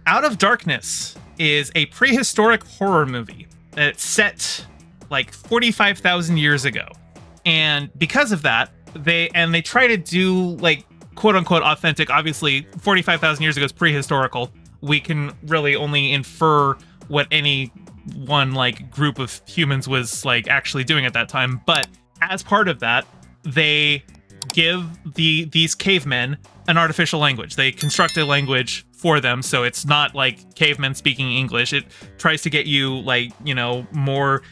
Out of Darkness is a prehistoric horror movie that's set like 45,000 years ago. And because of that, they try to do like quote unquote authentic. Obviously, 45,000 years ago is prehistorical. We can really only infer what any one like group of humans was like actually doing at that time. But as part of that, they give these cavemen an artificial language. They construct a language for them, so it's not like cavemen speaking English. It tries to get you like, you know, more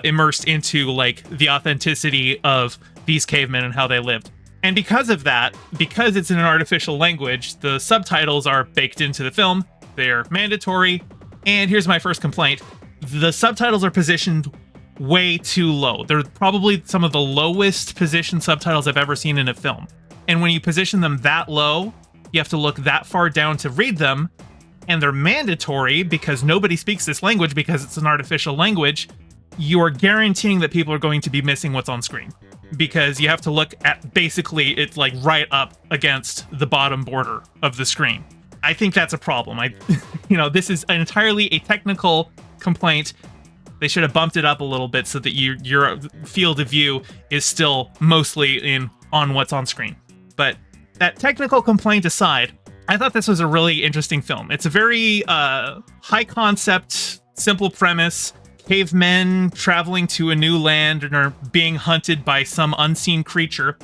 immersed into like the authenticity of these cavemen and how they lived. And because of that, because it's in an artificial language, the subtitles are baked into the film. They're mandatory. And here's my first complaint. The subtitles are positioned way too low. They're probably some of the lowest positioned subtitles I've ever seen in a film. And when you position them that low, you have to look that far down to read them. And they're mandatory because nobody speaks this language because it's an artificial language. You're guaranteeing that people are going to be missing what's on screen because you have to look at basically it's like right up against the bottom border of the screen. I think that's a problem. This is entirely a technical complaint. They should have bumped it up a little bit so that your field of view is still mostly on what's on screen. But that technical complaint aside, I thought this was a really interesting film. It's a very high concept, simple premise. Cavemen traveling to a new land and are being hunted by some unseen creature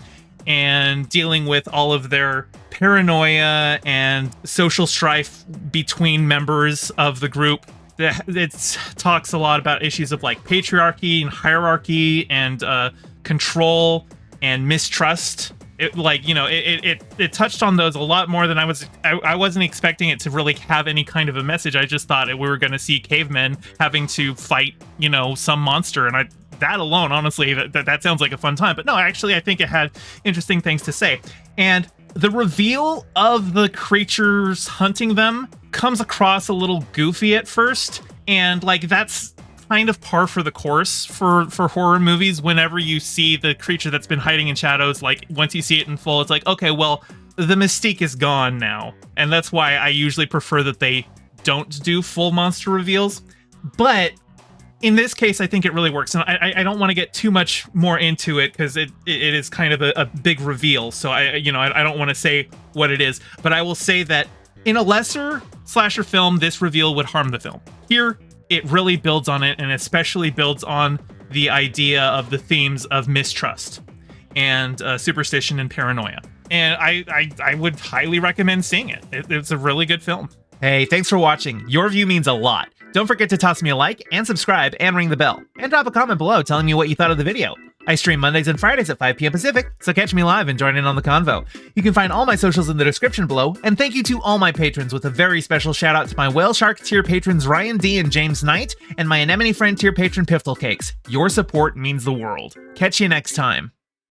and dealing with all of their paranoia and social strife between members of the group. It talks a lot about issues of like patriarchy and hierarchy and control and mistrust. It touched on those a lot more than I wasn't expecting it to really have any kind of a message. I just thought we were going to see cavemen having to fight, some monster. And that alone, honestly, that sounds like a fun time. But no, actually, I think it had interesting things to say. And the reveal of the creatures hunting them comes across a little goofy at first. And like, that's kind of par for the course for horror movies. Whenever you see the creature that's been hiding in shadows, like once you see it in full, it's like, okay, well, the mystique is gone now. And that's why I usually prefer that they don't do full monster reveals. But in this case, I think it really works. And I don't want to get too much more into it because it is kind of a big reveal. So I don't want to say what it is, but I will say that in a lesser slasher film, this reveal would harm the film. Here, it really builds on it, and especially builds on the idea of the themes of mistrust and superstition and paranoia. And I would highly recommend seeing it. It's a really good film. Hey, thanks for watching. Your view means a lot. Don't forget to toss me a like and subscribe and ring the bell. And drop a comment below telling me what you thought of the video. I stream Mondays and Fridays at 5 p.m. Pacific, so catch me live and join in on the convo. You can find all my socials in the description below, and thank you to all my patrons with a very special shout out to my Whale Shark tier patrons Ryan D and James Knight, and my Anemone Friend tier patron Piftle Cakes. Your support means the world. Catch you next time.